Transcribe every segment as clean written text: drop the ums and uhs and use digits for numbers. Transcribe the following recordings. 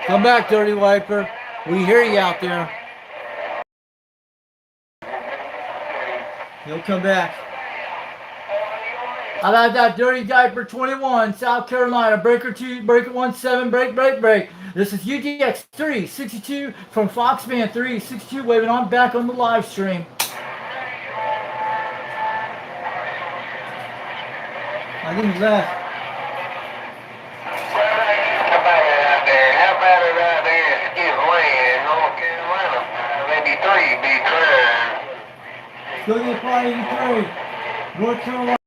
Come back, Dirty Wiper. We hear you out there. He'll come back. How about that Dirty Diaper 21, South Carolina, breaker 2, breaker 17, break. This is UDX 362 from Foxman 362, waving on back on the live stream. I think he left. How about it out there? How about it out there? Skid Land, North Carolina, 83, be trying. Go get 583, North Carolina.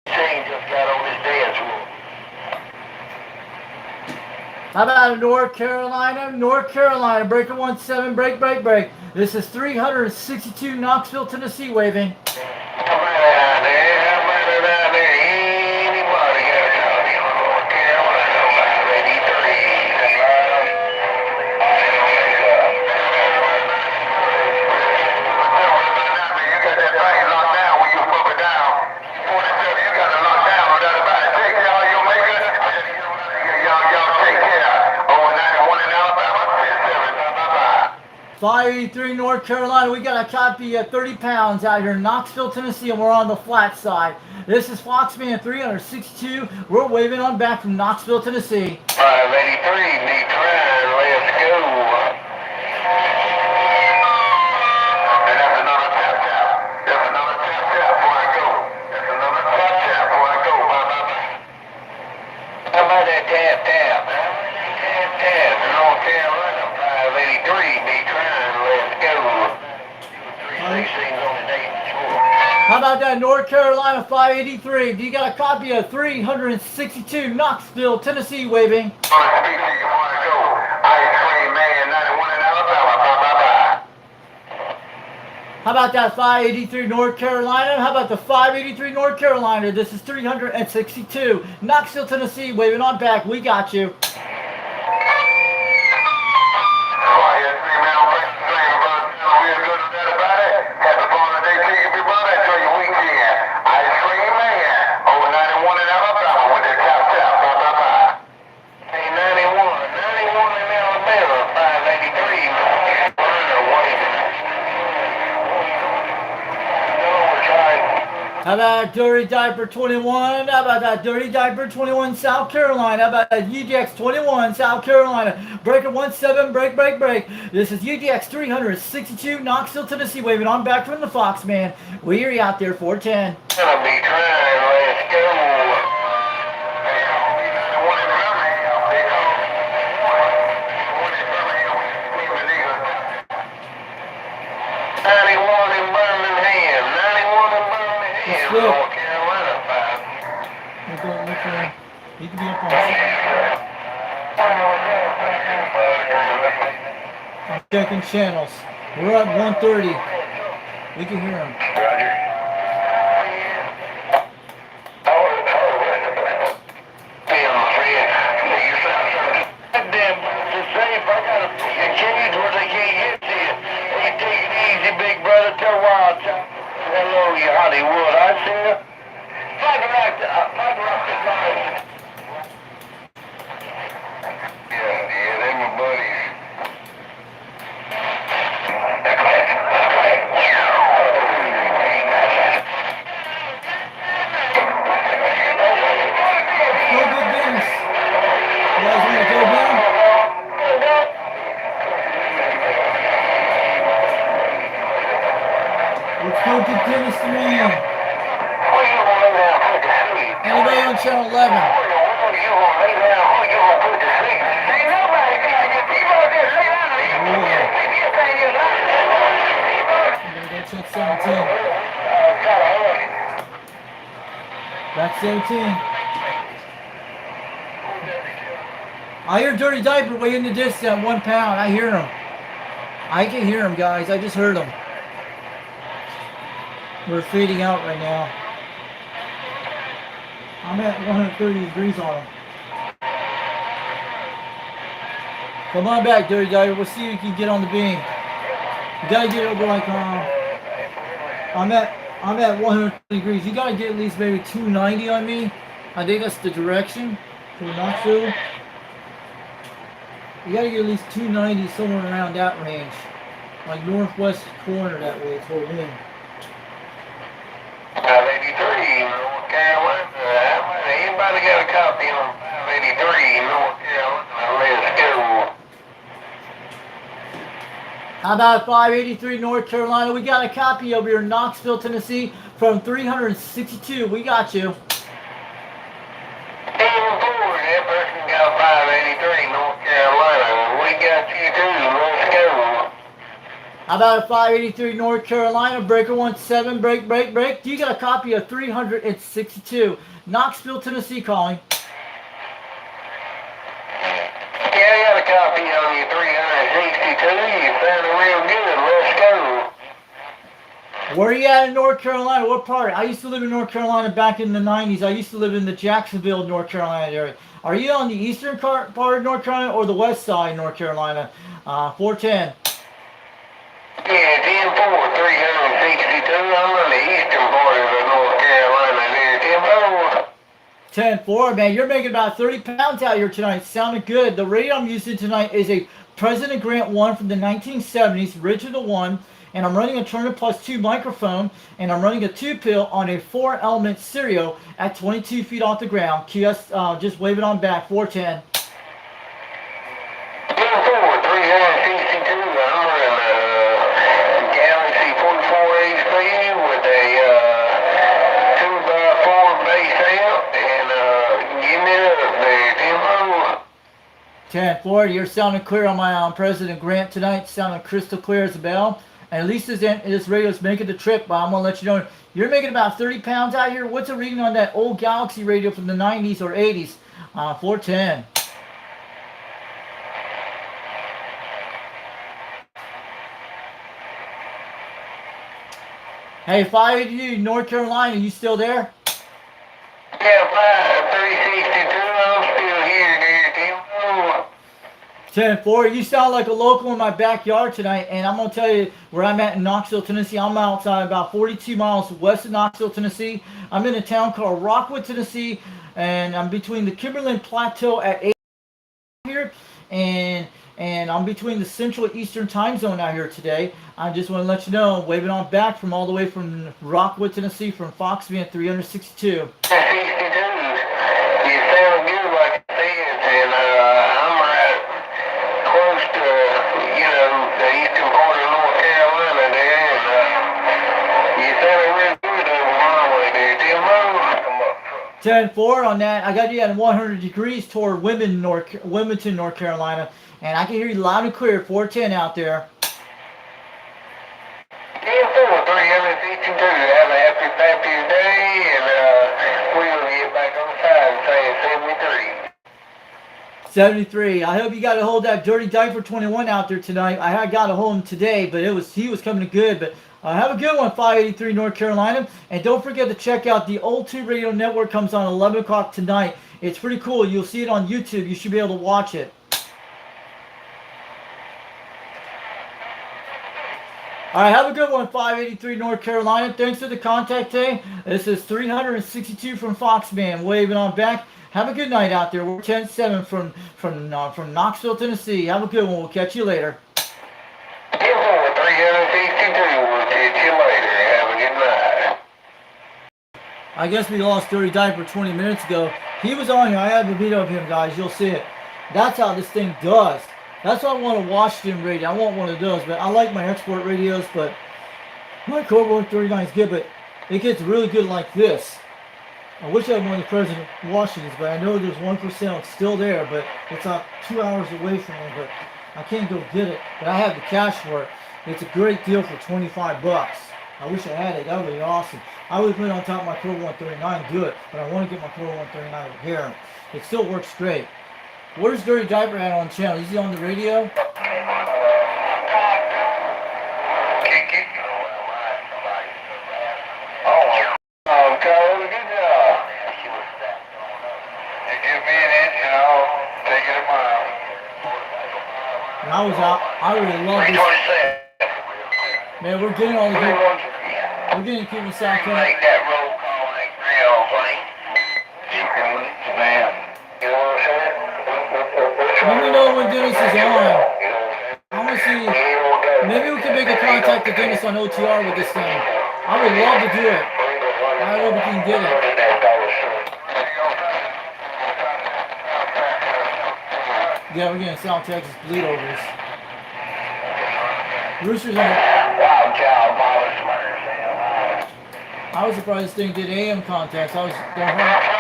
Shane just got on his dance floor. How about North Carolina, breaker 17, break. This is 362, Knoxville, Tennessee, waving. How about it out there? How about it out there? Anybody got a copy on North Carolina, 83? You got that thing locked down when you pump it down. 47, you got it locked down, no doubt about it. Take care of your makers. Y'all take care. Oh, 91 in Alabama, 57, bye-bye. 583 North Carolina. We got a copy of 30 pounds out here in Knoxville, Tennessee, and we're on the flat side. This is Foxman 362. We're waving on back from Knoxville, Tennessee. 583, be trying, let's go. And that's another tap. That's another tap before I go. That's another tap before I go. Bye. How about that tap? Tap. North Carolina, 583, be trying, let's go. 316 on the date. How about that North Carolina 583? Do you got a copy of 362 Knoxville, Tennessee, waving? How about that 583 North Carolina? How about the 583 North Carolina? This is 362 Knoxville, Tennessee, waving on back. We got you. How about Dirty Diaper 21? How about that Dirty Diaper 21 South Carolina? How about that UDX 21 South Carolina? Breaker 17, break. This is UDX 362 Knoxville, Tennessee, waving on back from the Foxman. We hear you out there, 410. Gonna be trying, let's go. North Carolina, 5. He can be up on. I'm checking channels. We're at 130. We can hear him. Roger. Hello, you Hollywood. I see you. Yeah, they my buddies. Go get Dennis. You guys want to go down? Let's go get Dennis the man. Anybody on channel 11? Check 17. Back 17. I hear Dirty Diaper way in the distance, 1 pound. I hear him. I can hear him, guys. I just heard him. We're fading out right now. I'm at 130 degrees on him. Come on back, Dirty Diver. We'll see if you can get on the beam. You gotta get over like I'm at 130 degrees. You gotta get at least maybe 290 on me. I think that's the direction for Knoxville. You gotta get at least 290 somewhere around that range. Like northwest corner that way toward in. 583, North Carolina. Anybody got a copy on 583, North Carolina? Let's go. How about 583 North Carolina? We got a copy over here in Knoxville, Tennessee from 362. We got you. 10-4, that person got 583, North Carolina. We got you too. Let's go. How about a 583 North Carolina? Breaker 17, break, break, break. Do you got a copy of 362? Knoxville, Tennessee calling. Yeah, I got a copy on you 362. You sounded real good. Let's go. Where are you at in North Carolina? What part? I used to live in North Carolina back in the 90s. I used to live in the Jacksonville, North Carolina area. Are you on the eastern part of North Carolina or the west side of North Carolina? 410. Yeah, 10-4, 362. I'm on the eastern part of the North Carolina there. 10-4. 10-4. Man, you're making about 30 pounds out here tonight. Sounded good. The radio I'm using tonight is a President Grant 1 from the 1970s, original one. And I'm running a Turner Plus 2 microphone, and I'm running a 2-pill on a 4-element stereo at 22 feet off the ground. QS, just wave it on back, 410. 10-4, 362. I'm running a Galaxy 44 HP with a 2x4 bass amp, and give me up there, 10-4. 10-4. You're sounding clear on my President Grant tonight. Sounding crystal clear as a bell. And at least this radio's making the trip, but I'm going to let you know. You're making about 30 pounds out here. What's the reading on that old Galaxy radio from the 90s or 80s? 410. Hey, 582, North Carolina, you still there? Yeah, 362. I'm still here, there, 10-4. You sound like a local in my backyard tonight, and I'm going to tell you where I'm at in Knoxville, Tennessee. I'm outside about 42 miles west of Knoxville, Tennessee. I'm in a town called Rockwood, Tennessee, and I'm between the Kimberlin Plateau at 8 here, and I'm between the Central Eastern Time Zone out here today. I just want to let you know, waving on back from all the way from Rockwood, Tennessee, from Fox Van 362. 362. You sound good like I said, and I'm right close to, the eastern part of North Carolina there, and you sounded real good over my way there, 10-4 on that. I got you at 100 degrees toward Wilmington, North Carolina, and I can hear you loud and clear. 410 out there. 10-4, 362. Have a happy Patriot's Day, and we'll get back on the side saying 73. 73. I hope you got to hold that Dirty Diaper 21 out there tonight. I had got to hold him today, but he was coming good. But have a good one, 583 North Carolina. And don't forget to check out the Old Tube Radio Network. Comes on 11 o'clock tonight. It's pretty cool. You'll see it on YouTube. You should be able to watch it. All right, have a good one, 583 North Carolina. Thanks for the contact today. This is 362 from Foxman, waving on back. Have a good night out there. We're 10-7 from Knoxville, Tennessee. Have a good one. We'll catch you later. 10-4, 362. We'll catch you later. Have a good night. I guess we lost Dirty Diaper 20 minutes ago. He was on here. I have a video of him, guys. You'll see it. That's how this thing does. That's why I want a Washington radio. I want one of those, but I like my export radios, but my Cobra 139 is good, but it gets really good like this. I wish I had one of the President Washingtons, but I know there's 1% still there, but it's about 2 hours away from me, but I can't go get it, but I have the cash for it. It's a great deal for 25 bucks. I wish I had it. That would be awesome. I would put it on top of my Cobra 139 and do it, but I want to get my Cobra 139 here. It still works great. Where's Dirty Diaper at on the channel? Is he on the radio? Oh, Cole, good job. You give me an inch and I'll take it a mile. When I was out, I really love this. 327. Man, we're getting all the good. 313. We're getting people in South Carolina. Make that roll call on that grill, please. Man. You know what I'm saying? Let me know when when Dennis is on. I want to see. Maybe we can make a contact to Dennis on OTR with this thing. I would love to do it. I hope we can get it. Yeah, we're getting South Texas bleedovers. Roosters on. I was surprised this thing did AM contacts. I was going home.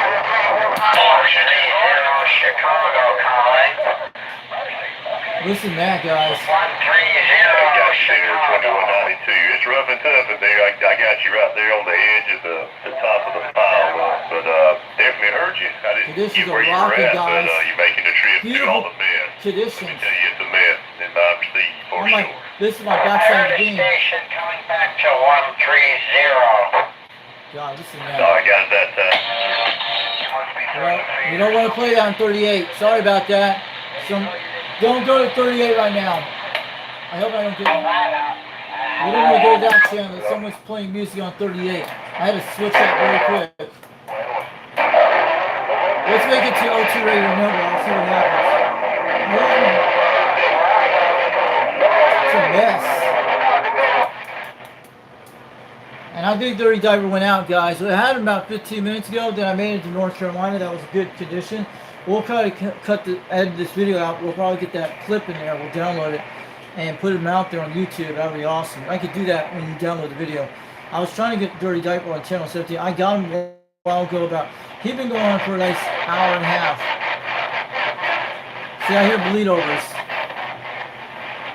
Listen to that, guys. 2192. It's rough and tough in there. I got you right there on the edge of the top of the pile, but definitely heard you. I didn't This get is a where you were rocket, at, guys. but you're making the trip through all the mess. Let Traditions. me tell you, it's a mess in my seat for Oh my, sure. this is my backside of the game. Station coming back to 130. God, listen to Oh, that. I got that. Well, we don't want to play that on 38. Sorry about that. Don't go to 38 right now. I hope I don't get. We don't want to go to that channel. Someone's playing music on 38. I had to switch that very quick. Let's make it to O2 Radio Network. I'll see what happens. It's a mess. And I think Dirty Diver went out, guys. I had him about 15 minutes ago. Then I made it to North Carolina. That was a good condition. We'll try to edit this video out. We'll probably get that clip in there. We'll download it and put them out there on YouTube. That would be awesome. I could do that when you download the video. I was trying to get Dirty Diaper on channel 17. I got him a while ago about. He's been going on for a nice hour and a half. See, I hear bleedovers.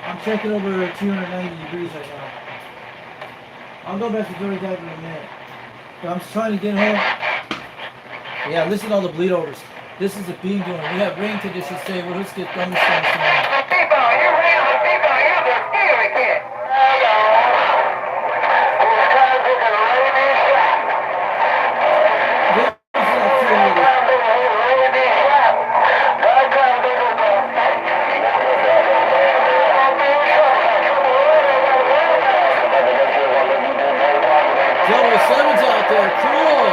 I'm checking over 290 degrees right now. I'll go back to Dirty Diaper in a minute. But I'm just trying to get home. Yeah, listen to all the bleedovers. This is a beam doing. We have rain conditions today. Well, let's get thunderstorms tomorrow. Joe Simmons out there. Cool.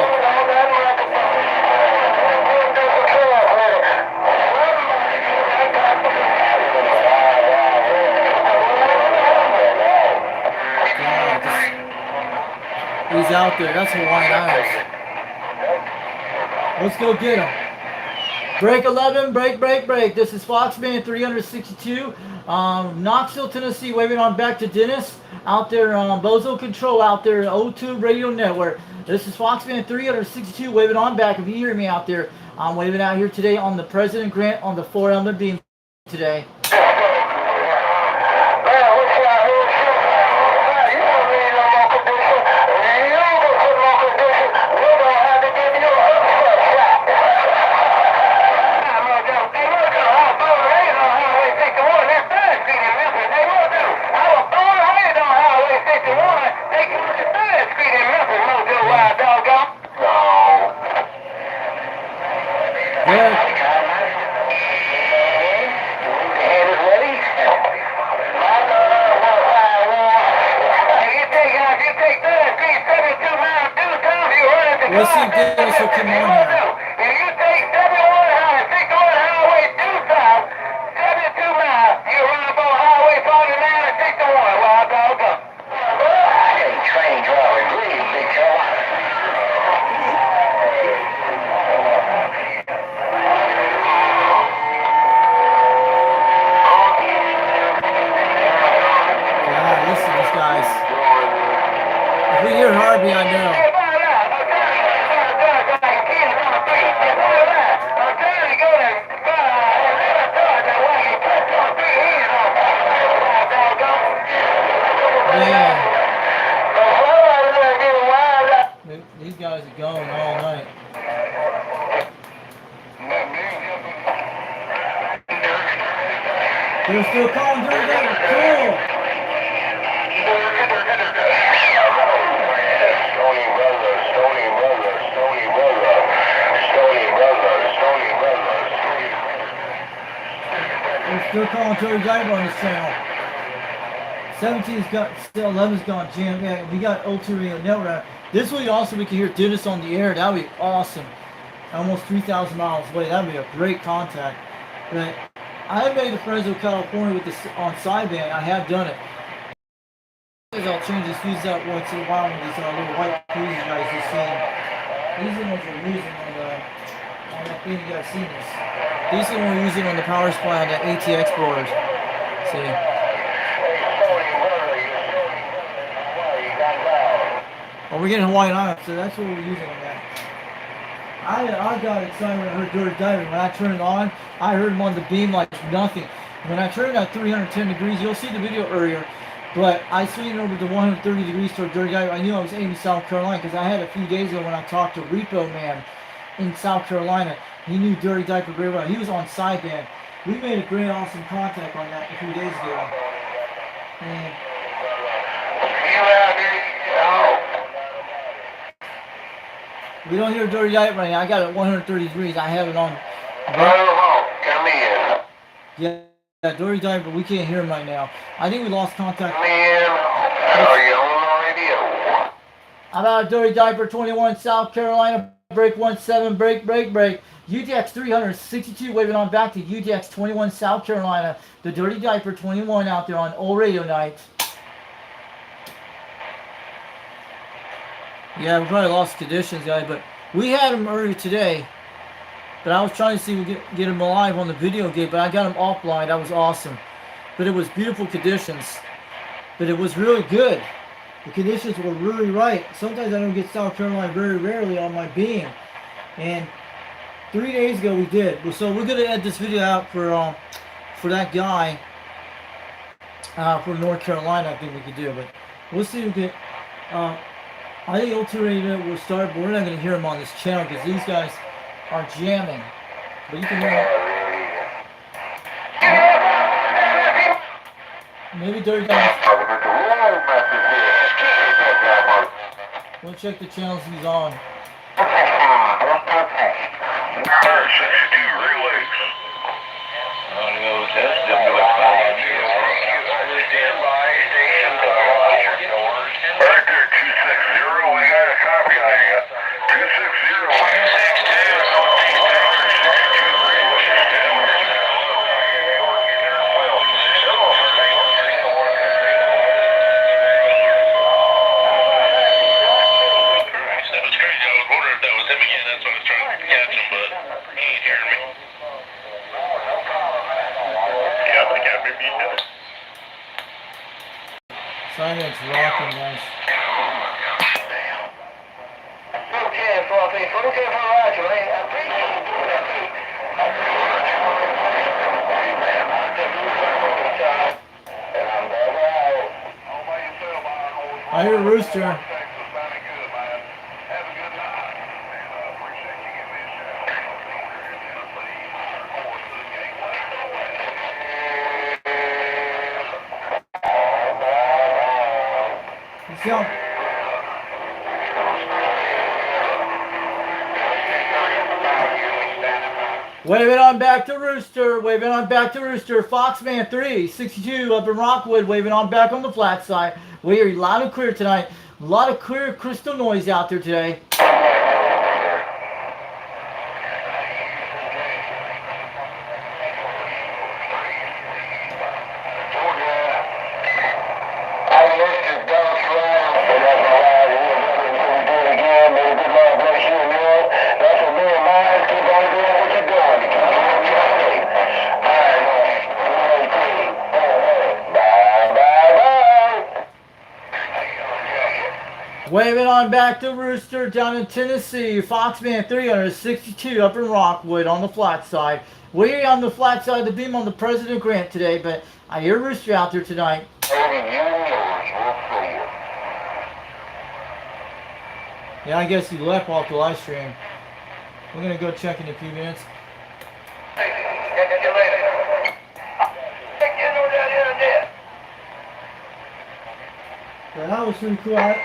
He's out there. That's Hawaiian Islands. Let's go get him. Break 11, break. This is Foxman 362. Knoxville, Tennessee, waving on back to Dennis. Out there on Bozo Control, out there in O2 Radio Network. This is Foxman 362, waving on back. If you hear me out there, I'm waving out here today on the President Grant on the 4-element beam today. Let's see if Dennis will come on here. If you take 71 Highway, 61 Highway due south, 72 miles, you run up on Highway 49 and 61. Well, doggone. Hey, train driver, please, big Carolina. God, listen to these guys. If we hear Harvey, I know. These guys are going all night. They're still calling Dirty Diver. Cool. They're still calling Dirty Diver on this channel. 17's got, still 11's gone jam. Yeah, we got O2 Radio Network. This week also we can hear Dennis on the air. That would be awesome. Almost 3,000 miles away. That would be a great contact. But I have made the Fresno, California with this on sideband. I have done it. I'll change the fuse out once in a while when these little white fuses you guys are seeing. These are the ones we're using on that thing. You guys seen this? These are the ones we're using on the power supply on the ATX board. See? Oh, we're getting Hawaiian Island, so that's what we're using on that. I got excited when I heard Dirty Diver. When I turned it on, I heard him on the beam like nothing. When I turned it at 310 degrees, you'll see the video earlier, but I swing it over to 130 degrees toward Dirty Diver. I knew I was aiming South Carolina because I had a few days ago when I talked to Repo Man in South Carolina. He knew Dirty Diver very well. He was on sideband. We made a great, awesome contact on that a few days ago. And we don't hear Dirty Diver right now. I got it at 130 degrees. I have it on. Come in. Yeah, Dirty Diver, we can't hear him right now. I think we lost contact. Come in. Are you on the radio? How about Dirty Diver 21, South Carolina, break 17, break. UDX 362, waving on back to UDX 21, South Carolina. The Dirty Diver 21 out there on Old Radio Night. Yeah, we probably lost conditions, guys, but we had him earlier today. But I was trying to see if we could get him alive on the video game, but I got him offline. That was awesome. But it was beautiful conditions. But it was really good. The conditions were really right. Sometimes I don't get South Carolina very rarely on my beam. And 3 days ago we did. So we're going to add this video out for that guy for North Carolina. I think we could do. But we'll see if we can. I think O2 Radio will start, but we're not going to hear him on this channel because these guys are jamming. But you can hear him. Maybe Dirty Diver. We'll check the channels he's on. Silence rocking, guys. I hear Rooster. Go. Waving on back to Rooster. Waving on back to Rooster. Foxman 362 up in Rockwood. Waving on back on the flat side. We are loud and clear tonight. A lot of clear crystal noise out there today. Waving on back to Rooster down in Tennessee. Foxman 362 up in Rockwood on the flat side. We're on the flat side of the beam on the President Grant today, but I hear Rooster out there tonight. Yeah, I guess he left off the live stream. We're going to go check in a few minutes. Yeah, that was pretty cool.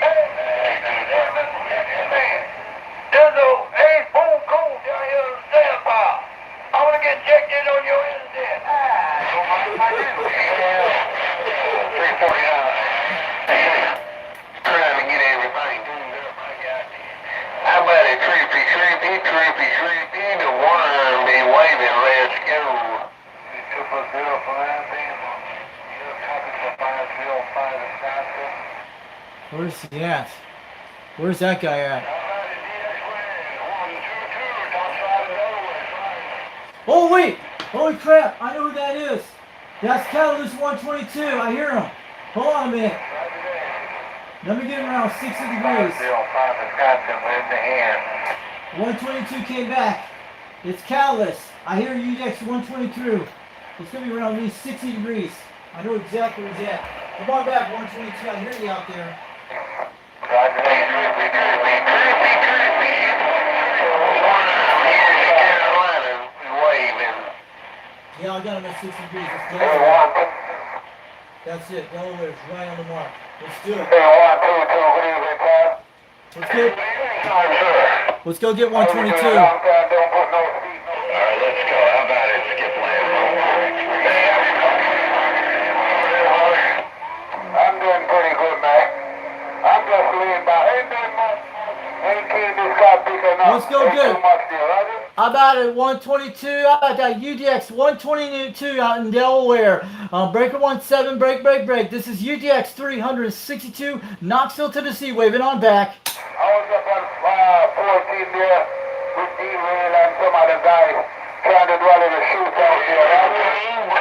Creepy, the worm be waving, let's go. Where's he at? Where's that guy at? Oh wait! Holy crap! I know who that is. That's Catalyst 122. I hear him. Hold on a minute. Let me get him around 60 degrees. 122 came back. It's Catalyst. I hear UDX 122. It's gonna be around at least 60 degrees. I know exactly where he's at. Come on back, 122. I hear you out there. Yeah, I got him at 60 degrees. Let's go. That's it. Delaware's right on the mark. Let's do it. Let's go get 122. All right, let's go. How about it? Skip land. I'm doing pretty good, man. I'm just laying by. Ain't keeping this guy picking up. Let's go get it. How about it? 122. How about that? UDX 122 out in Delaware. Breaker 17, break. This is UDX 362, Knoxville, Tennessee. Waving on back. I was up on 14 there with D-Rail and some other guys trying to do a little shoot out there.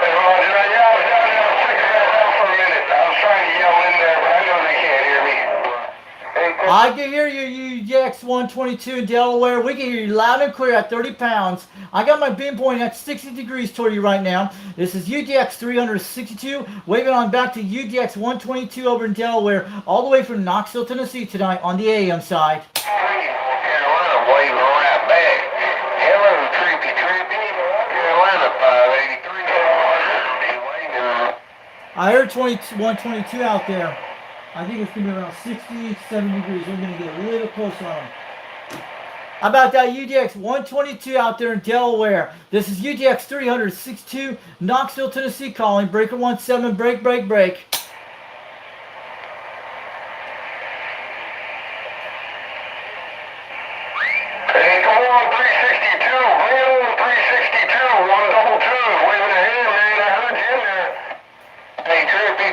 Roger, yeah, I was down there. I was checking that out for a minute. I was trying to yell in there, but I know they can't hear me. I can hear you, UDX 122 in Delaware. We can hear you loud and clear at 30 pounds. I got my beam pointing at 60 degrees toward you right now. This is UDX 362, waving on back to UDX 122 over in Delaware, all the way from Knoxville, Tennessee tonight on the AM side. Carolina waving right back. Hello, creepy. Carolina 583. I heard 122 out there. I think it's going to be around 60, 70 degrees. We're going to get a little closer on them. How about that UDX 122 out there in Delaware? This is UDX 362, Knoxville, Tennessee calling. Breaker 17, break. Hey, come on, 362. Real 362. 122. Waving ahead, man. I heard you in there. Hey, trippy.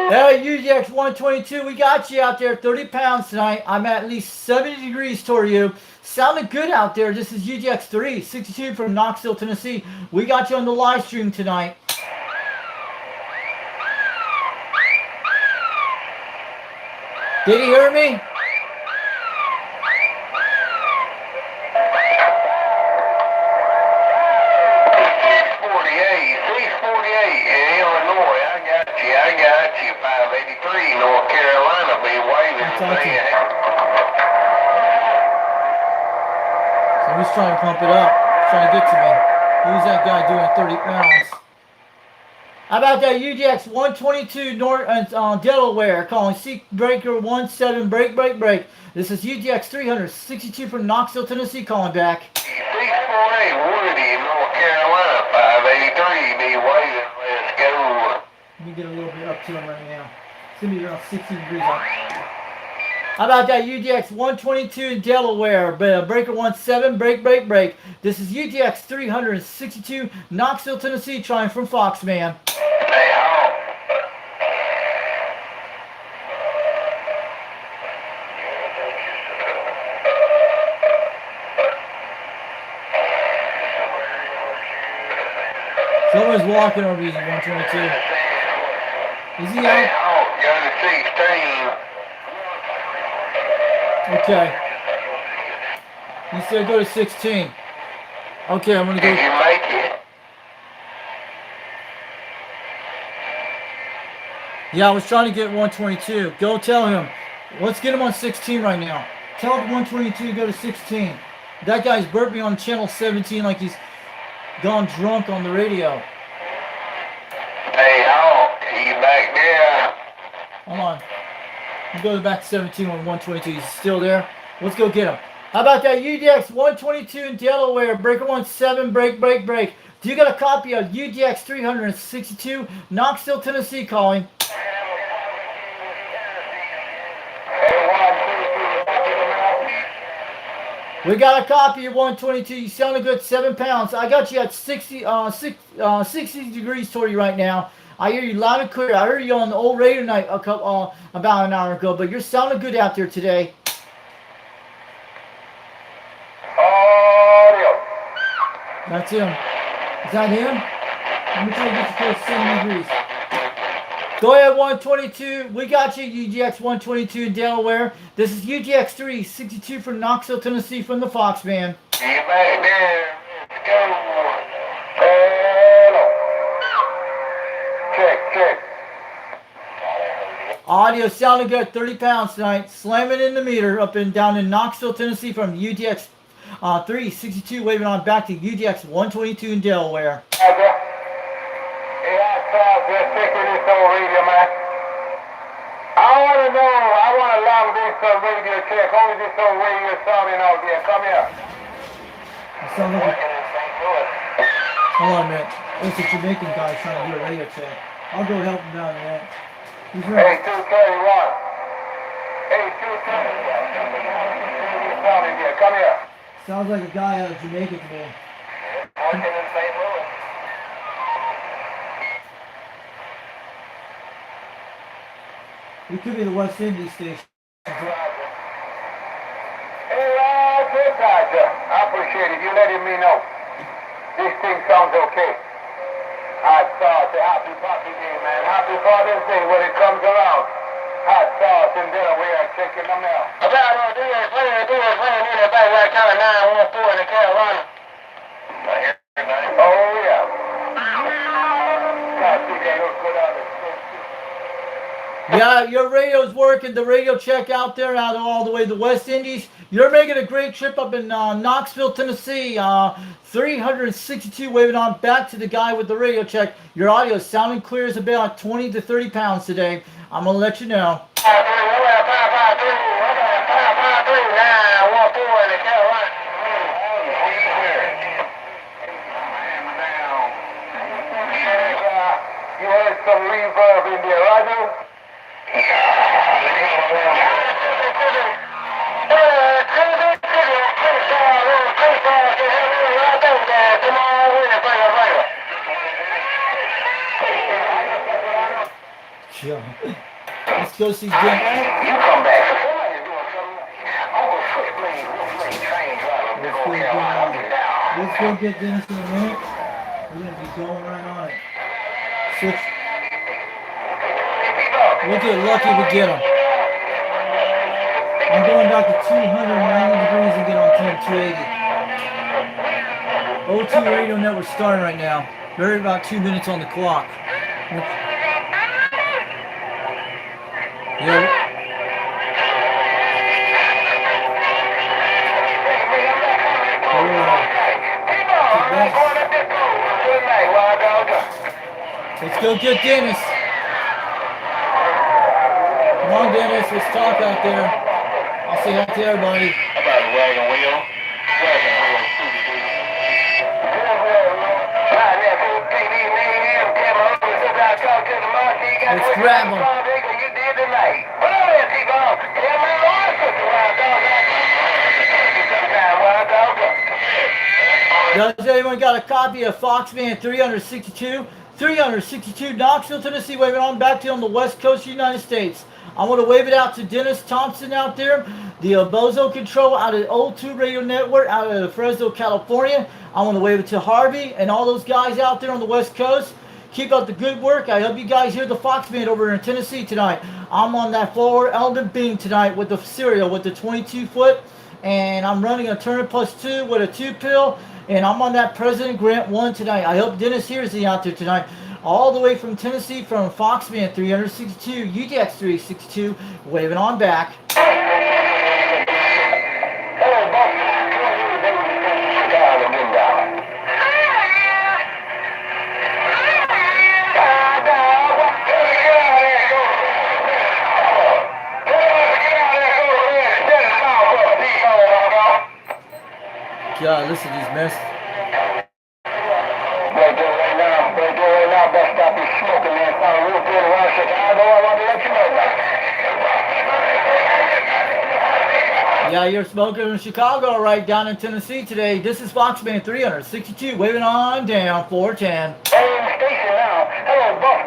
Hey, UDX 122, we got you out there, 30 pounds tonight. I'm at least 70 degrees toward you. Sounding good out there. This is UDX 362 from Knoxville, Tennessee. We got you on the live stream tonight. Did he hear me? I got you. 583, North Carolina, be waving. Somebody's trying to pump it up. He's trying to get to me. Who's that guy doing 30 pounds? How about that UDX 122 Delaware calling Seek Breaker 17, break. This is UDX 362 from Knoxville, Tennessee calling back. 648, Woody, North Carolina, 583, be waving. Let's go. Let me get a little bit up to him right now. It's going to be around 60 degrees up. How about that UDX 122 in Delaware? Breaker 17, break. This is UDX 362, Knoxville, Tennessee, trying from Foxman. Hey, home. Someone's walking over these 122. Is he Hey, out? home. Go to 16. Okay. He said go to 16. Okay, I'm going to Did go. you make it? Yeah, I was trying to get 122. Go tell him. Let's get him on 16 right now. Tell him 122 to go to 16. That guy's burping on channel 17 like he's gone drunk on the radio. Hey, home. You back there? Hold on. We'll go back to 17 on 122. He's still there. Let's go get him. How about that UDX 122 in Delaware? Breaker 17, break. Do you got a copy of UDX 362, Knoxville, Tennessee calling? We got a copy of 122. You sounded good, 7 pounds. I got you at 60 degrees toward you right now. I hear you loud and clear. I heard you on the old radio night about an hour ago, but you're sounding good out there today. Audio. That's him. Is that him? Let me try to get you close to 70 degrees. Go ahead, 122. We got you, UGX 122 in Delaware. This is UGX 362 from Knoxville, Tennessee, from the Fox Band. You back there. Let's go. Hello. Check. Audio sounding good, 30 pounds tonight. Slamming in the meter up and down in Knoxville, Tennessee, from UGX 362, waving on back to UGX 122 in Delaware. Roger. Hey, I tried just thinking this old radio, man. I want to know, I want to long distance radio check. Only this old radio sounding out there. Come here. It sounds like hold on a minute. It's a Jamaican guy trying to do a radio check. I'll go help him down in that. He's right. Hey, 231. Hey, 231. Sounding there. Come here. Sounds like a guy out of Jamaica to me. Working in St. Louis. He could be the West Indies station. Hey, Roger. I appreciate it. You letting me know. This thing sounds okay. Hot sauce. Happy Poppy Day, man. Happy Father's Day when it comes around. Hot sauce in Delaware. Checking them out. About do this, playing in the back right kind of 914 in the Carolina. Oh, yeah. God, see that look good out of it. Yeah, your radio's working. The radio check out there, out all the way to the West Indies. You're making a great trip up in Knoxville, Tennessee. 362 waving on back to the guy with the radio check. Your audio is sounding clear as about 20 to 30 pounds today. I'm going to let you know. 914 in the Carolina. You heard some reverb in there, Roger? Yeah. Let's go see Jim. You come back. Let's go get Dennis in a minute. We're going to be going right on it. Switch. We'll get lucky we get them. I'm going back to 290 degrees and get on 280. O2 Radio Network starting right now. Very about 2 minutes on the clock. Yeah. Let's go get Dennis. Come on, Dennis. Let's talk out there. I'll say hi to everybody. About a wagon wheel. Let's grab him. Does anyone got a copy of Foxman 362? 362 Knoxville, Tennessee, waving on back to you on the west coast of the United States. I want to wave it out to Dennis Thompson out there, the Bozo Control out of O2 Radio Network out of Fresno, California. I want to wave it to Harvey and all those guys out there on the west coast. Keep up the good work. I hope you guys hear the Fox Band over in Tennessee tonight. I'm on that forward element beam tonight with the cereal with the 22 foot, and I'm running a Turner Plus 2 with a 2-pill, and I'm on that President Grant 1 tonight. I hope Dennis hears me out there tonight. All the way from Tennessee from Fox Band 362, UGX 362, waving on back. God, listen to these mess. Right now, best stop is smoking, man. Sound real good around Chicago. I want to let you know that. Yeah, you're smoking in Chicago, right down in Tennessee today. This is Foxman 362, waving on down 410. Hey, station now. Hello, Buff.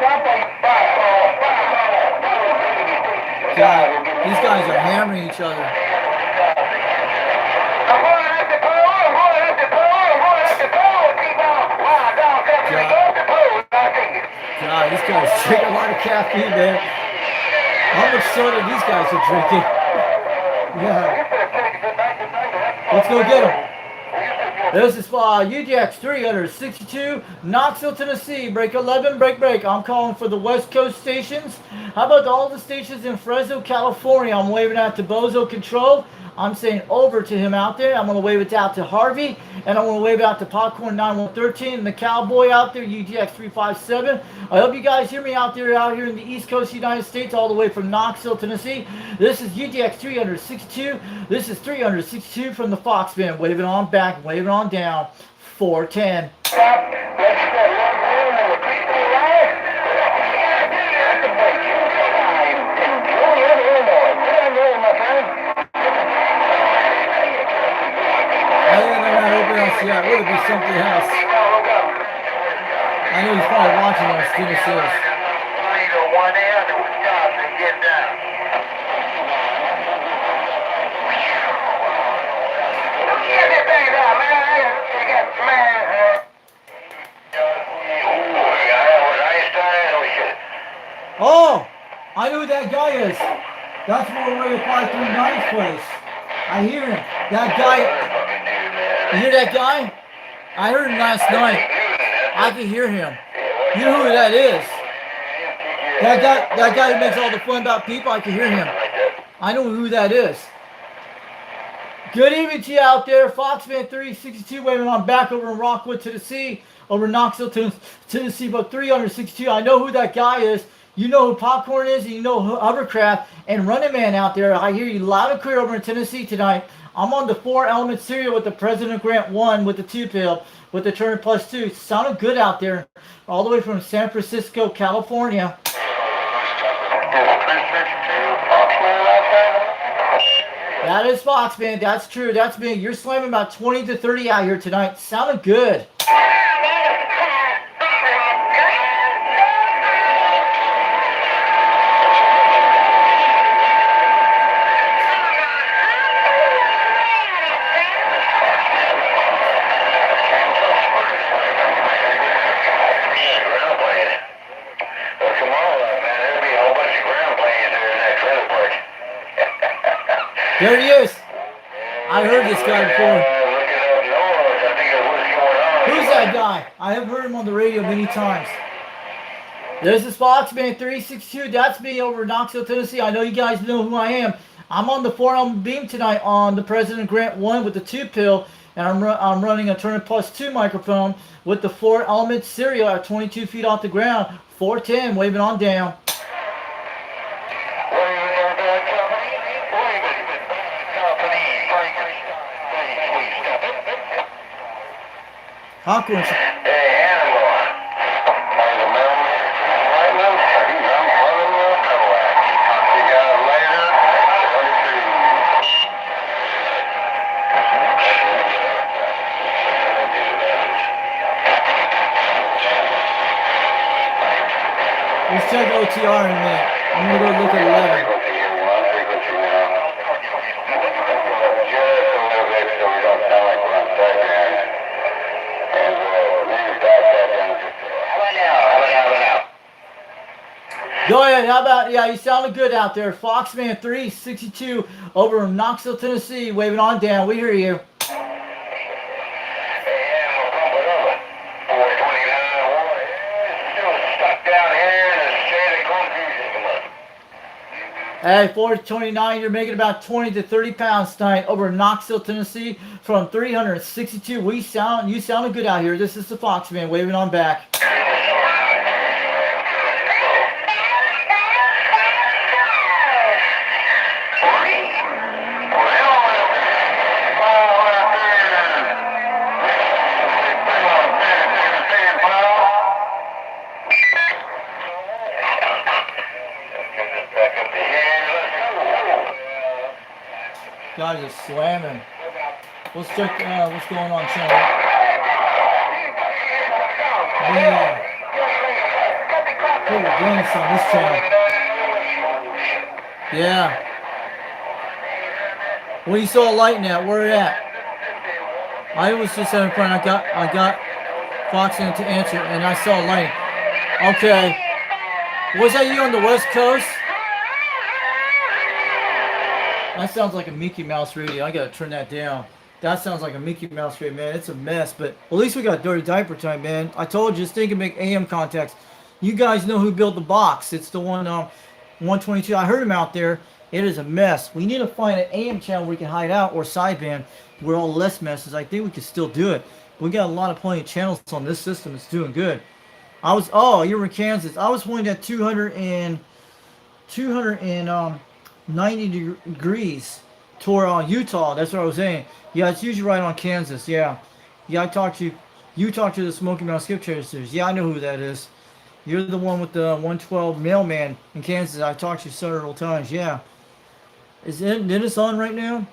God, these guys are hammering each other. I'm going at the pole. I'm going at the pole. I'm going at the pole. Keep on. Wow, down, catch me. Go at the pole. I take it. God, these guys drink a lot of caffeine, man. How much soda these guys are drinking? Yeah. Let's go get them. This is UGX 362, Knoxville, Tennessee. Break 11, break. I'm calling for the West Coast stations. How about all the stations in Fresno, California? I'm waving out to Bozo Control. I'm saying over to him out there. I'm going to wave it out to Harvey. And I'm going to wave it out to Popcorn 9113 and the Cowboy out there, UGX 357. I hope you guys hear me out here in the East Coast United States, all the way from Knoxville, Tennessee. This is UGX 362. This is 362 from the Fox Band. Wave it on back, wave it on down. 410. Yeah, it would be something else. I know he's probably watching us. Goodness knows. Oh, I know who that guy is. That's more way to 539's place. I hear him. That guy. You hear that guy? I heard him last night. I can hear him. You know who that is? That guy who makes all the fun about people, I can hear him. I know who that is. Good evening to you out there. Foxman 362 waving on back over in Rockwood, Tennessee. Over in Knoxville, Tennessee, but 362. I know who that guy is. You know who Popcorn is, and you know who Hovercraft and Running Man out there. I hear you loud and clear over in Tennessee tonight. I'm on the 4-element cereal with the President Grant 1 with the 2-pill with the Turner Plus 2. Sounded good out there, all the way from San Francisco, California. That is Fox, man. That's true. That's me. You're slamming about 20 to 30 out here tonight. Sounded good. There he is. I heard this guy before. Who's that guy? I have heard him on the radio many times. This is Foxman 362. That's me over in Knoxville, Tennessee. I know you guys know who I am. I'm on the 4-element beam tonight on the President Grant 1 with the 2-pill, and I'm running a Turner Plus 2 microphone with the 4-element serial at 22 feet off the ground. 410, waving on down. Popcorn. Let's check OTR in a minute. I'm gonna go look at 11. Go ahead. How about, yeah, you sounded good out there. Foxman 362 over in Knoxville, Tennessee, waving on down. We hear you. Hey, 429, you're making about 20 to 30 pounds tonight over in Knoxville, Tennessee from 362. You sounded good out here. This is the Foxman waving on back. God, guys are slamming. Let's check what's going on channel. Yeah. Put Dennis on this channel. Yeah. Well, you saw lighting at. Where it at? I was just having fun. I got Fox in to answer, and I saw lighting. Okay. Was that you on the West Coast? That sounds like a Mickey Mouse radio. I gotta turn that down. That sounds like a Mickey Mouse radio, man. It's a mess, but at least we got Dirty Diaper time, man. I told you, this thing can make AM contacts. You guys know who built the box. It's the one 122. I heard him out there. It is a mess. We need to find an AM channel where we can hide out or sideband where all less messes. I think we can still do it. We got a lot of plenty of channels on this system. It's doing good. You're in Kansas. I was pointing at 290 degrees toward Utah. That's what I was saying. Yeah, it's usually right on Kansas. Yeah. Yeah, you talked to the Smoky Mountain Skip Chasers. Yeah, I know who that is. You're the one with the 112 mailman in Kansas. I talked to you several times. Yeah. Is this on right now?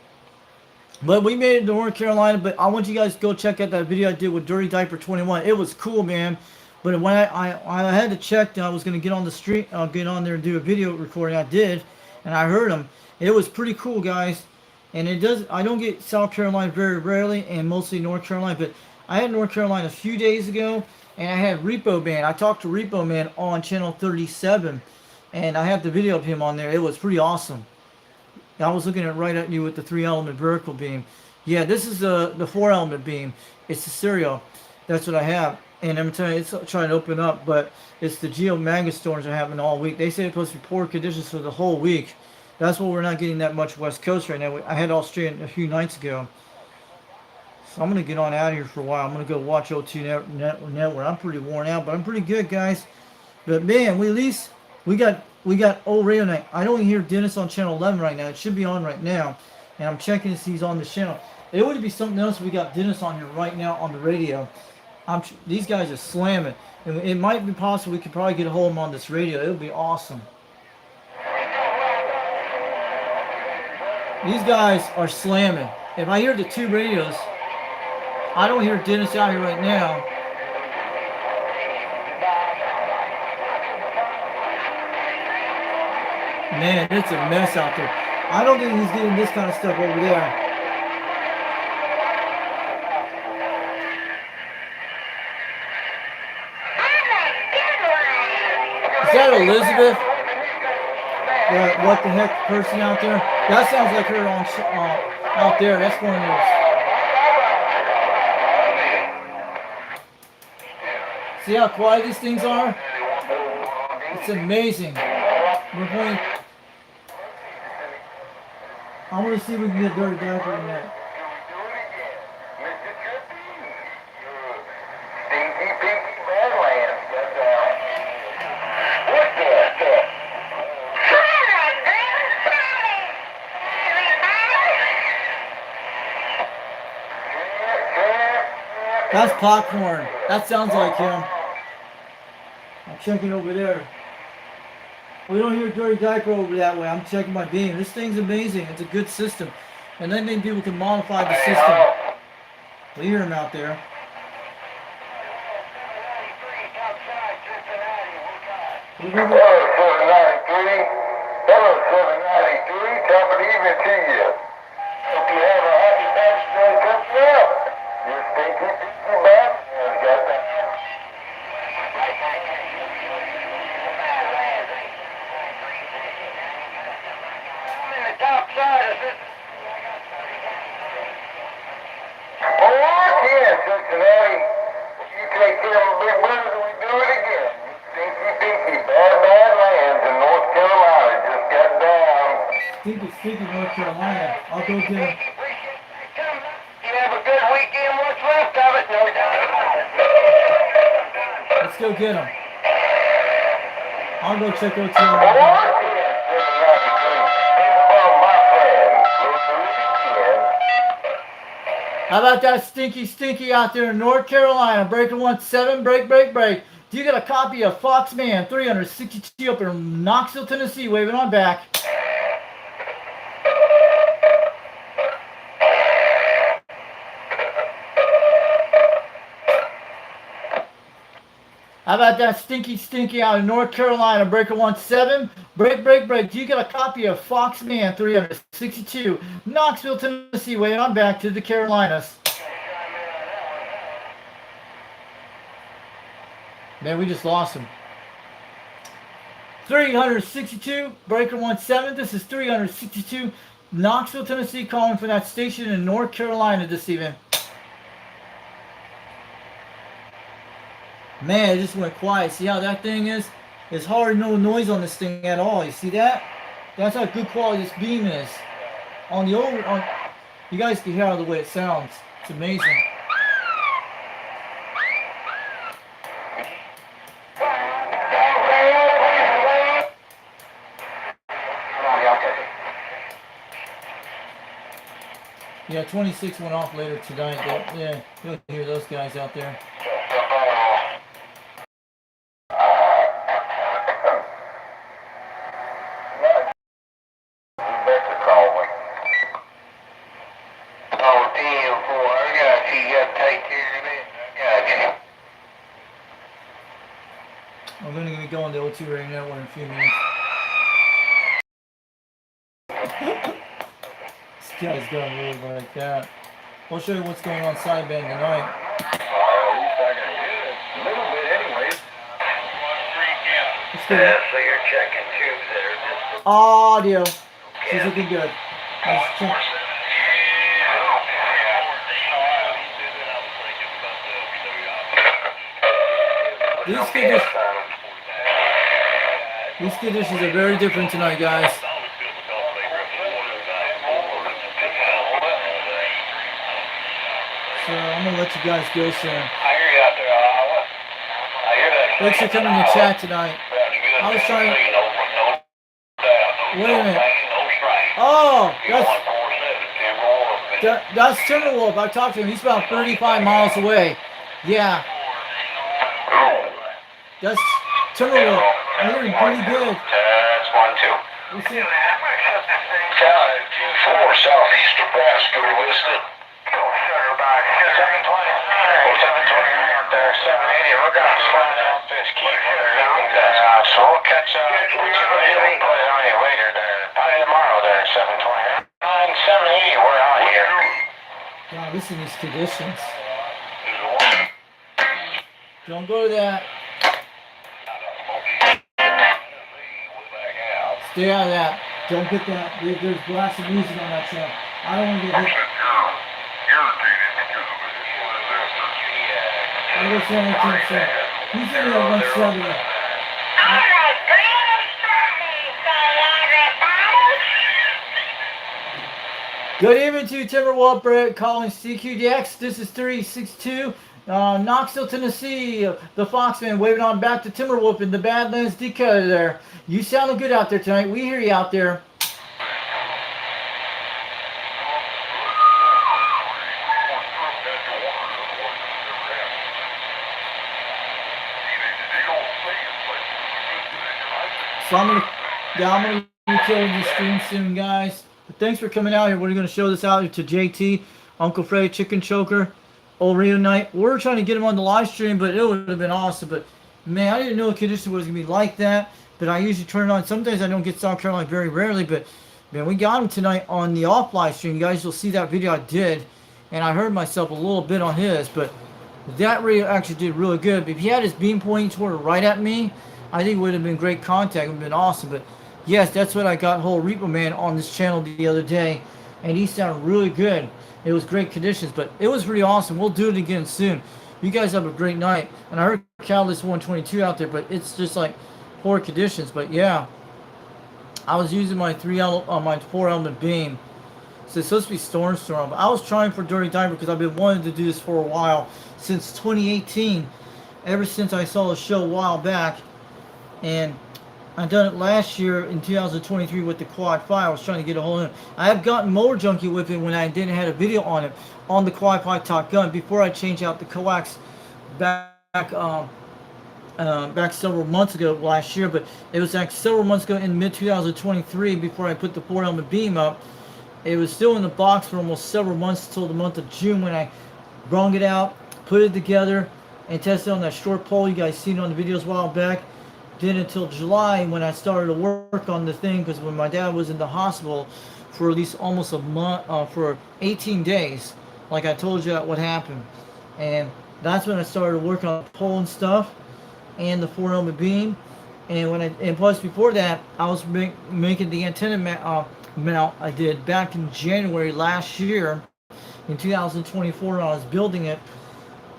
But we made it to North Carolina. But I want you guys to go check out that video I did with Dirty Diaper 21. It was cool, man. But when I had to check that I was going to get on the street, get on there and do a video recording. I did, and I heard them. It was pretty cool, guys. And I don't get South Carolina very rarely, and mostly North Carolina. But I had North Carolina a few days ago, and I had Repo Man. I talked to Repo Man on channel 37, and I have the video of him on there. It was pretty awesome. I was looking right at you with the 3-element vertical beam. Yeah, this is the 4-element beam. It's the serial. That's what I have. And I'm telling you, it's trying to open up, but it's the geomagnet storms are happening all week. They say it's supposed to be poor conditions for the whole week. That's why we're not getting that much West Coast right now. I had Australia a few nights ago. So I'm going to get on out of here for a while. I'm going to go watch O2 Network. I'm pretty worn out, but I'm pretty good, guys. But man, we got old radio night. I don't hear Dennis on channel 11 right now. It should be on right now. And I'm checking to see he's on the channel. It would be something else if we got Dennis on here right now on the radio. These guys are slamming. And it might be possible we could probably get a hold of him on this radio. It would be awesome. These guys are slamming. If I hear the two radios, I don't hear Dennis out here right now. Man, it's a mess out there. I don't think he's getting this kind of stuff over there. Is that Elizabeth? What the heck person out there? That sounds like her on out there. That's one of those. See how quiet these things are? It's amazing. We're going. I want to see if we can get Dirty Diaper in that. That's Popcorn. That sounds like him. I'm checking over there. We don't hear Dirty Diaper over that way. I'm checking my beam. This thing's amazing. It's a good system. And then maybe we can modify the system. We hear him out there. Hello, 793. Hello, 793. Top of the evening to you. Hope you have a happy Thanksgiving coming up. You stinky bastard. Got that. Top side of it. Oh, yeah, Cincinnati. You take care of a big brother and we do it again. Stinky, bad lands in North Carolina just got down. Stinky, North Carolina. I'll go get him. You have a good weekend, what's left of it, no doubt about it. Let's go get him. I'll go check out Carolina. How about that stinky out there in North Carolina? Breaker 17, break. Do you got a copy of Foxman 362 up in Knoxville, Tennessee? Waving on back. How about that stinky out of North Carolina, breaker 17, break. Do you get a copy of Foxman 362, Knoxville, Tennessee, waiting on back to the Carolinas. Man, we just lost him. 362, breaker 17, this is 362, Knoxville, Tennessee, calling from that station in North Carolina this evening. Man, it just went quiet. See how that thing is? There's hardly no noise on this thing at all. You see that? That's how good quality this beam is. On the you guys can hear the way it sounds. It's amazing. Yeah, 26 went off later tonight. But yeah, you'll hear those guys out there. I'm going to go on the O2 right now in a few minutes. This guy's going really like that. I'll show you what's going on sideband tonight. Well, at least I can get it. A little bit anyways. Let's do it. So you're checking tubes there. Audio. She's looking good. Let's check. These conditions are very different tonight, guys. So I'm gonna let you guys go soon. I hear you out there. I hear that. Thanks for coming to chat tonight. I was trying. Wait a minute. Oh, that's Timberwolf. I talked to him. He's about 35 miles away. Yeah. That's Timberwolf. I hear him pretty good. That's 1-2. What's it? 2-4 southeast Nebraska listed. 720 out there, 780. We're gonna slide out this key there. So we'll catch up. We'll put it on you later there. Probably tomorrow there, 720. 780, we're out here. God, listen to these conditions. Don't go to that. Stay out of that. Don't get that. There's blasting music on that channel. I don't want to get hit. I go 17 He's in there 170. Good evening to you, Timberwolf, Brett calling CQDX. This is 362. Knoxville, Tennessee, the Foxman waving on back to Timberwolf in the Badlands, Dakota there. You sounding good out there tonight. We hear you out there. So I'm gonna be killing the stream soon, guys. But thanks for coming out here. We're gonna show this out to JT, Uncle Fred, Chicken Choker, Old Rio Night. We're trying to get him on the live stream, but it would have been awesome. But man, I didn't know the condition was gonna be like that. But I usually turn it on. Sometimes I don't get South Carolina, very rarely. But man, we got him tonight on the off live stream. You guys will see that video I did, and I heard myself a little bit on his. But that radio actually did really good. But if he had his beam pointing toward right at me, I think it would have been great contact. It would have been awesome. But yes, that's what I got whole Reaper Man on this channel the other day, and he sounded really good. It was great conditions, but it was pretty awesome. We'll do it again soon. You guys have a great night. And I heard Catalyst 122 out there, but it's just like poor conditions. But yeah, I was using my 4-element beam. So it's supposed to be Storm. But I was trying for Dirty Diver because I've been wanting to do this for a while, since 2018. Ever since I saw the show a while back. And I done it last year in 2023 with the Quad 5. I was trying to get a hold of it. I have gotten Motor Junkie with it when I didn't have a video on it on the Quad 5 Top Gun before I changed out the coax back several months ago last year. But it was like several months ago in mid 2023 before I put the 4-element beam up. It was still in the box for almost several months until the month of June when I brung it out, put it together, and tested on that short pole. You guys seen it on the videos a while back. Then until July when I started to work on the thing, because when my dad was in the hospital for at least almost a month, for 18 days, like I told you what happened. And that's when I started working on the pole and stuff and the 4-element beam. And plus before that, I was making the antenna mount I did back in January last year, in 2024. I was building it,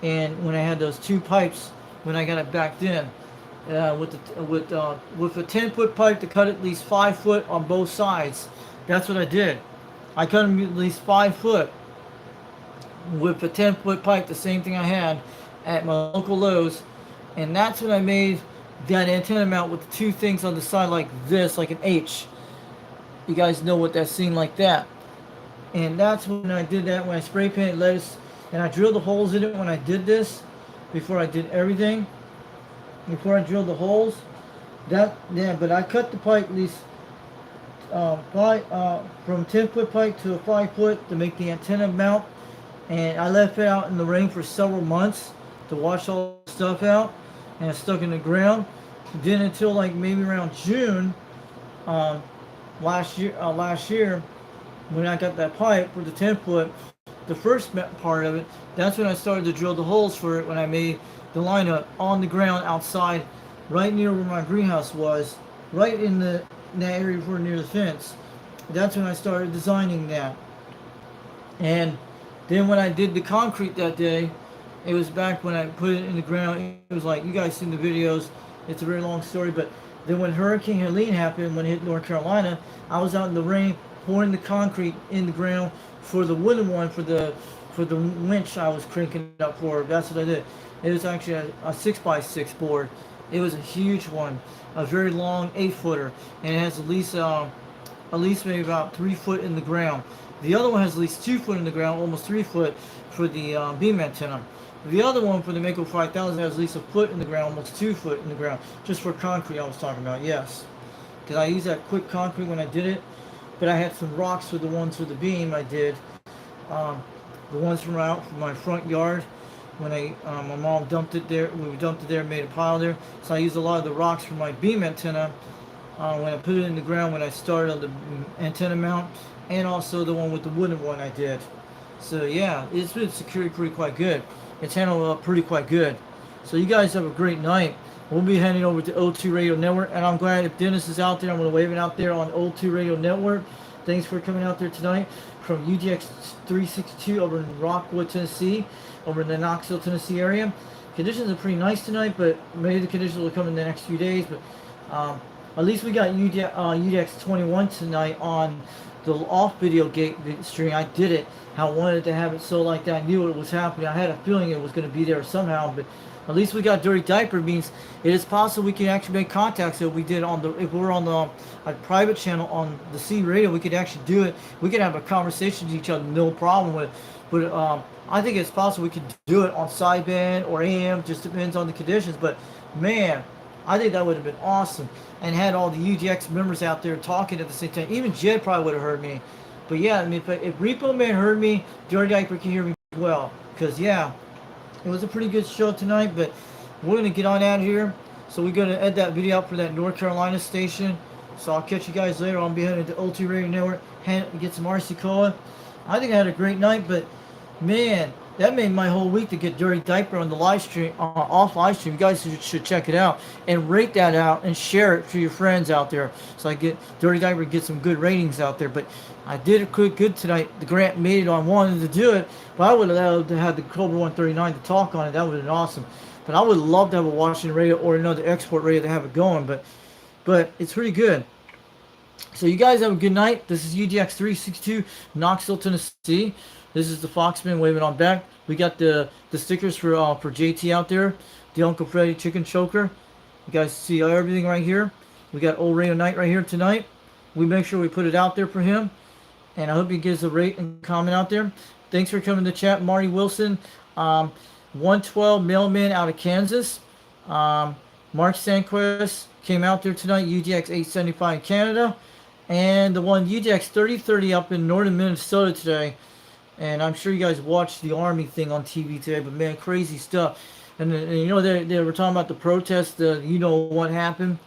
and when I had those 2 pipes, when I got it back then, with a 10-foot pipe to cut at least 5 foot on both sides. That's what I did. I cut them at least 5 foot with a 10-foot pipe, the same thing I had at my local Lowe's, and that's when I made that antenna mount with the 2 things on the side like this, like an H. You guys know what that seemed like that. And that's when I did that, when I spray painted lettuce, and I drilled the holes in it when I did this, before I did everything, before I drilled the holes. But I cut the pipe at least from 10-foot pipe to a 5-foot to make the antenna mount, and I left it out in the rain for several months to wash all the stuff out, and it's stuck in the ground. Then until like maybe around June last year, when I got that pipe for the 10-foot, the first part of it, that's when I started to drill the holes for it, when I made the lineup on the ground outside, right near where my greenhouse was, right in that area near the fence. That's when I started designing that. And then when I did the concrete that day, it was back when I put it in the ground. It was like, you guys seen the videos, it's a very long story, but then when Hurricane Helene happened, when it hit North Carolina, I was out in the rain pouring the concrete in the ground for the wooden one, for the winch I was cranking it up for. That's what I did. It was actually a 6x6 board. It was a huge one, a very long 8-footer, and it has at least maybe about 3 foot in the ground. The other one has at least 2 foot in the ground, almost 3 foot for the beam antenna. The other one for the Mako 5000 has at least a foot in the ground, almost 2 foot in the ground, just for concrete I was talking about, yes. Because I used that quick concrete when I did it, but I had some rocks for the ones for the beam I did. The ones from my front yard, when my mom dumped it there, we dumped it there and made a pile there. So I used a lot of the rocks for my beam antenna when I put it in the ground when I started on the antenna mount, and also the one with the wooden one I did. So yeah, it's been secured pretty quite good. It's handled up pretty quite good. So you guys have a great night. We'll be heading over to O2 Radio Network, and I'm glad if Dennis is out there, I'm going to wave it out there on O2 Radio Network. Thanks for coming out there tonight from UGX 362 over in Rockwood, Tennessee, over in the Knoxville, Tennessee area. Conditions are pretty nice tonight, but maybe the conditions will come in the next few days. But at least we got UGX 21 tonight on the off video gate stream. I did it. I wanted to have it so like that. I knew what was happening. I had a feeling it was going to be there somehow, but at least we got Dirty Diaper. Means it is possible we can actually make contacts that we did on the, if we're on the a private channel on the C radio, we could actually do it. We could have a conversation with each other, no problem with it. But I think it's possible we could do it on sideband or AM, just depends on the conditions. But man, I think that would have been awesome, and had all the UGX members out there talking at the same time. Even Jed probably would have heard me. But yeah, I mean, if Repo Man heard me, Dirty Diaper can hear me as well. Because yeah, it was a pretty good show tonight. But we're going to get on out of here. So we're going to edit that video out for that North Carolina station. So I'll catch you guys later. I'll be heading to O2 Radio Network, get some RC Cola. I think I had a great night, but man, that made my whole week to get Dirty Diaper on the live stream, off live stream. You guys should check it out and rate that out and share it to your friends out there. So I get Dirty Diaper, get some good ratings out there. But I did it good tonight. The Grant made it on, wanted to do it, but I would have loved to have the Cobra 139 to talk on it. That would have been awesome. But I would love to have a Washington radio or another export radio to have it going. But it's pretty good. So you guys have a good night. This is UGX 362, Knoxville, Tennessee. This is the Foxman waving on back. We got the stickers for JT out there. The Uncle Freddy Chicken Choker. You guys see everything right here. We got Old Radio Night right here tonight. We make sure we put it out there for him. And I hope he gives a rate and comment out there. Thanks for coming to chat, Marty Wilson. 112 Mailman out of Kansas. Mark Sanquist came out there tonight. UGX 875 in Canada. And the one UGX 3030 up in northern Minnesota today. And I'm sure you guys watched the Army thing on TV today, but man, crazy stuff. And you know, they were talking about the protest. You know what happened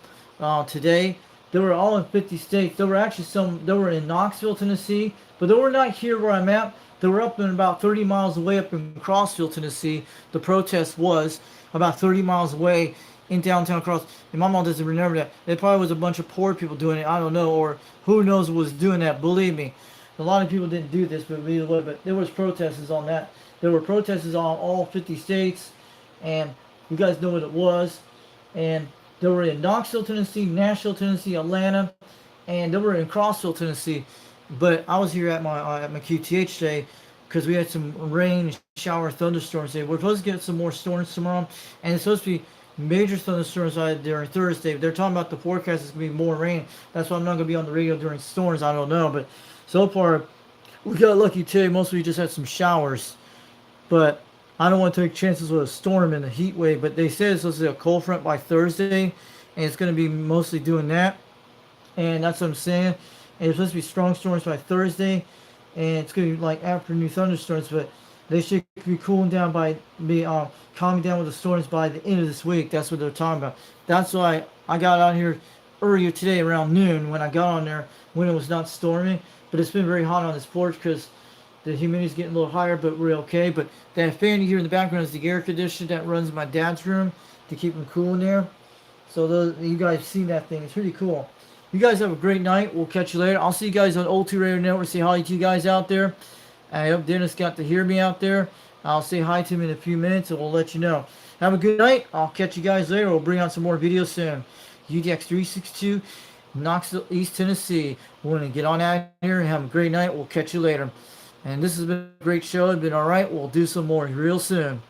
today? They were all in 50 states. There were actually some. They were in Knoxville, Tennessee, but they were not here where I'm at. They were up in about 30 miles away, up in Crossville, Tennessee. The protest was about 30 miles away in downtown Cross. And my mom doesn't remember that. It probably was a bunch of poor people doing it. I don't know, or who knows was doing that. Believe me, a lot of people didn't do this, but either way. But there was protests on that. There were protests on all 50 states, and you guys know what it was. And they were in Knoxville, Tennessee, Nashville, Tennessee, Atlanta, and they were in Crossville, Tennessee. But I was here at my QTH today because we had some rain, shower, thunderstorms today. We're supposed to get some more storms tomorrow, and it's supposed to be major thunderstorms during Thursday. They're talking about the forecast is going to be more rain. That's why I'm not going to be on the radio during storms. I don't know, but so far we got lucky today. Mostly we just had some showers, but I don't want to take chances with a storm and a heat wave. But they said it's supposed to be a cold front by Thursday, and it's going to be mostly doing that, and that's what I'm saying. And it's supposed to be strong storms by Thursday, and it's going to be like afternoon thunderstorms, but they should be cooling down calming down with the storms by the end of this week. That's what they're talking about. That's why I got out here earlier today around noon when I got on there when it was not storming. But it's been very hot on this porch because the humidity's getting a little higher, but we're okay. But that fan you hear in the background is the air conditioner that runs in my dad's room to keep him cool in there. So you guys seen that thing. It's pretty cool. You guys have a great night. We'll catch you later. I'll see you guys on O2 Radio Network. Say hi to you guys out there. I hope Dennis got to hear me out there. I'll say hi to him in a few minutes and we'll let you know. Have a good night. I'll catch you guys later. We'll bring out some more videos soon. UDX 362, Knoxville, East Tennessee. We're going to get on out here and have a great night. We'll catch you later. And this has been a great show. It's been all right. We'll do some more real soon.